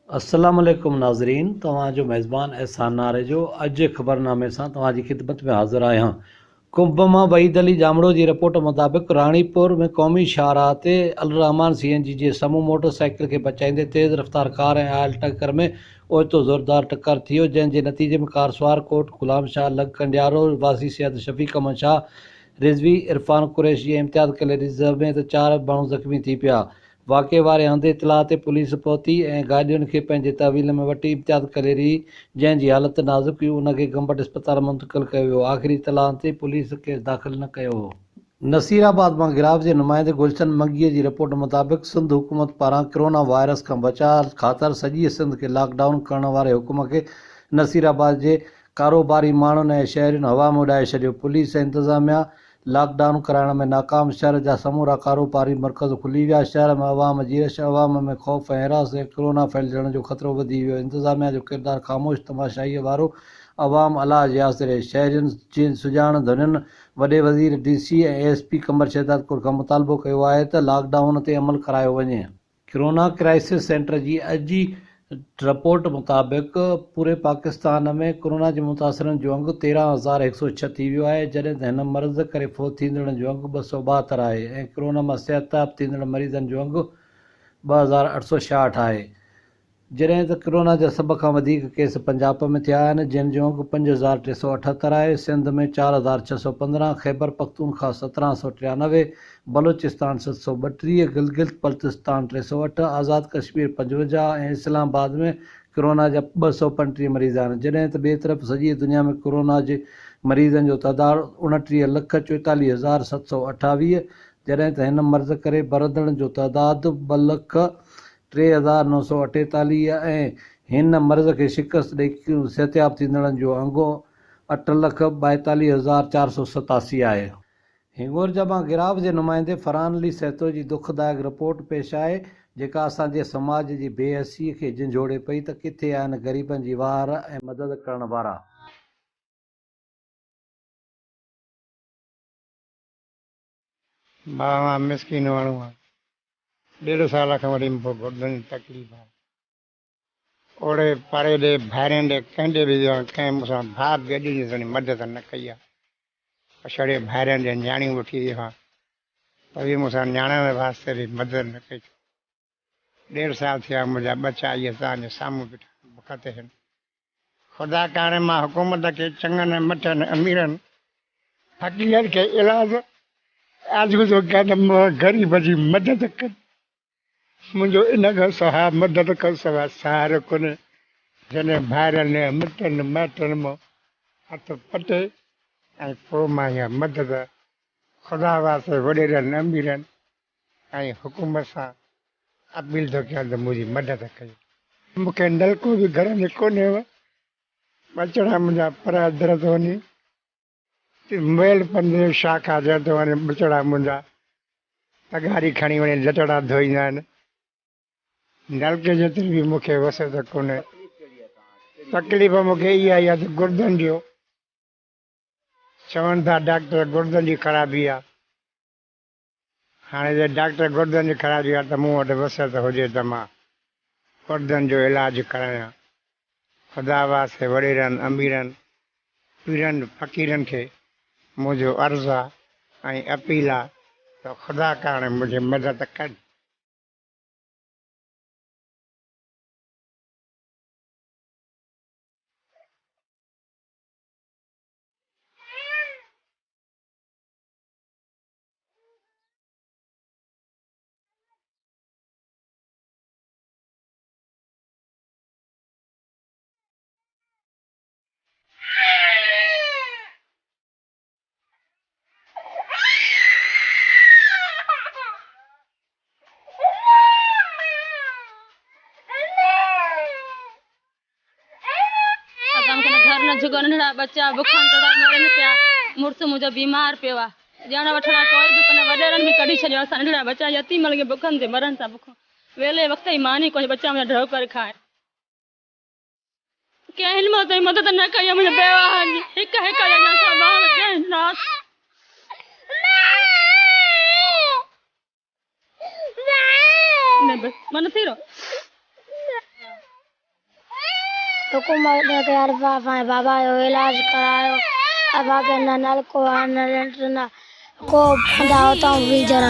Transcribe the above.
अस्सलाम वालेकुम नाज़रीन, तव्हांजो मेज़बान एहसान नारेजो अॼु जे ख़बरनामे सां तव्हांजी ख़िदमत में हाज़िर आहियां। कुंभ मां वहीद अली जामड़ो जी रिपोर्ट मुताबिक़ राणीपुर में क़ौमी शाहराह ते अलरहमान CNG जे साम्हूं मोटरसाइकिल खे बचाईंदे तेज़ रफ़्तार कार ऐं आयल टक्कर में ओचितो ज़ोरदार टक्कर थी वियो, जंहिं जे नतीजे में कार सुवार कोट ग़ुलाम शाह लग कंडियारो वासी सियाद शफ़ीक़ अहमद शाह रिज़वी इरफान कुरैशी ऐं इम्तियाज़ कलेरी समेत 4 माण्हू ज़ख़्मी थी पिया। वाक़े वारे हंधि इतलाह ते पुलिस पहुती ऐं गाॾियुनि खे पंहिंजे तहवील में वठी इम्तियाज़ कलेरी जंहिं जी हालत नाज़ुक हुई उनखे गंबट इस्पताल मुंतक़िल कयो वियो। आख़िरी इतलाह ते पुलिस केस दाख़िल न कयो हो। नसीराबाद मां गिराव जे नुमाइंदे गुलशन मंगीअ जी रिपोर्ट मुताबिक़ सिंध हुकूमत पारां कोरोना वायरस खां बचाव ख़ातिर सॼी सिंध खे लॉकडाउन करण वारे हुकुम खे नसीराबाद जे कारोबारी माण्हुनि ऐं शहरियुनि हवा में उॾाए छॾियो। पुलिस ऐं इंतिज़ामिया लॉकडाउन कराइण में नाकाम, शहर जा समूरा कारोबारी मर्कज़ खुली विया। शहर में अवाम जी रश, अवाम में ख़ौफ़ ऐं हिरास ऐं कोरोना फैलिजण जो ख़तरो वधी वियो। इंतिज़ामिया जो किरदारु ख़ामोश तमाशाईअ वारो, अवाम अलाह जे आसिरे। शहरियुनि जी सुञाण धुनियुनि वॾे वज़ीर DC ऐं ASP क़मर शहदादपुर खां मुतालबो कयो आहे त लॉकडाउन ते अमल करायो वञे। कोरोना क्राइसिस सेंटर जी अॼु जी रिपोर्ट मुताबिक़ पूरे पाकिस्तान में कोरोना जे मुतासिरनि जो अंगु 13,106 थी वियो आहे, जॾहिं त हिन मर्ज़ करे फ़ौत थींदड़नि जो अंगु 272 आहे ऐं कोरोना मां सिहतयाब थींदड़ मरीज़नि जो अंगु 2,866 आहे। जॾहिं त कोरोना जा सभ खां वधीक केस पंजाब में थिया आहिनि, जिन जो अंगु 5,378 आहे। सिंध में 4,615, खैबर पख्तूनख्वा 1,793, बलूचिस्तान 732, गिलगित बल्तिस्तान 308, आज़ाद कश्मीर 55 ऐं इस्लामाबाद में कोरोना जा 235 मरीज़ आहिनि। जॾहिं त ॿिए तरफ़ सॼी दुनिया में कोरोना जे मरीज़नि जो तइदादु 29,44,728, जॾहिं त हिन मर्ज़ करे मरंदड़नि जो तइदादु 2,03,948 ऐं हिन मर्ज़ खे शिकस्त ॾेई सिहतयाब थींदड़नि जो अंगु 8,42,487 आहे। हिंगोरजा मां गिराव जे नुमाइंदे फरहान अली सहतो जी दुखदायक रिपोर्ट पेश आहे, जेका असांजे समाज जी बेहसीअ खे झंझोड़े पई त किथे आहिनि ग़रीबनि जी वार ऐं मदद करण वारा। मां मिसकिन माण्हू आहियां। 1.5 साल खां वठी मूंखे घुटननि जी तकलीफ़ आहे। ओड़े पाड़े ॾे ॿाहिरि ॾे कंहिं बि कंहिं मूंसां भाउ गॾु जी मदद न कई आहे। छड़े ॿाहिरि ॾे न्याणियूं वठी वई आहे त बि मूंसां न्याणियुनि वास्ते बि मदद न कई। 1.5 साल थिया मुंहिंजा बचा इहे तव्हांजे साम्हूं बीठा बुख ते आहिनि। ख़ुदा काणे मां हुकूमत खे चङनि मठनि अमीरनि फ़क़ीर खे इलाज आजू तो ग़रीब जी मदद कर। मुंहिंजो इन खां सवाइ मदद कर सवाइ सहारो कोन्हे। जॾहिं ॿाहिरि मिटनि माइटनि मां हथ पटे ऐं पोइ मां इहा मदद ख़ुदा वास्ते वॾेरनि अमीरनि ऐं हुकूमत सां अपील थो कयां त मुंहिंजी मदद कयो। मूंखे नलको बि घर में कोन्हे, बचड़ा मुंहिंजा पर दर थो वञी मेल पंजे शाखा जा थो वञे। बचड़ा मुंहिंजा तगारी खणी वञी लटड़ा धोईंदा आहिनि। नलके जेतिरी बि मूंखे वसत कोन्हे। तकलीफ़ मूंखे इहा आहे त गुर्दनि जो चवनि था डॉक्टर गुर्दनि जी ख़राबी आहे। हाणे जे डॉक्टर गुर्दनि जी ख़राबी आहे त मूं वटि वसत हुजे त मां गुर्दनि जो इलाजु करायां। ख़ुदा वास्ते वॾेरनि अमीरनि पीरनि फ़क़ीरनि खे मुंहिंजो अर्ज़ु आहे ऐं अपील आहे त ख़ुदा काणे मुंहिंजी मदद कनि। घर न जुगो नंढड़ा बच्चा बुखन तो मरन पिया। मुड़स मुझो बीमार पियो आहे। ॼण वठणा कोई बि कोन्हे। वॾेरनि बि कढी छॾियो। असां नंढड़ा बच्चा यतीम लॻे बुखनि ते मरनि था। बुख वेले वक्त ई मानी कोन्हे बच्चा मुंहिंजा ढो करे खाए। कंहिं हिन मदद न कई मुंहिंजे बेवाहनि जी। हिक हिक ॼणा सां ॿार कंहिं नास मन थी रहो हुकूमत ने के यार बाबा जो इलाज करायो अब आगे न नलको न को बंदा होता हूँ फ्रीजर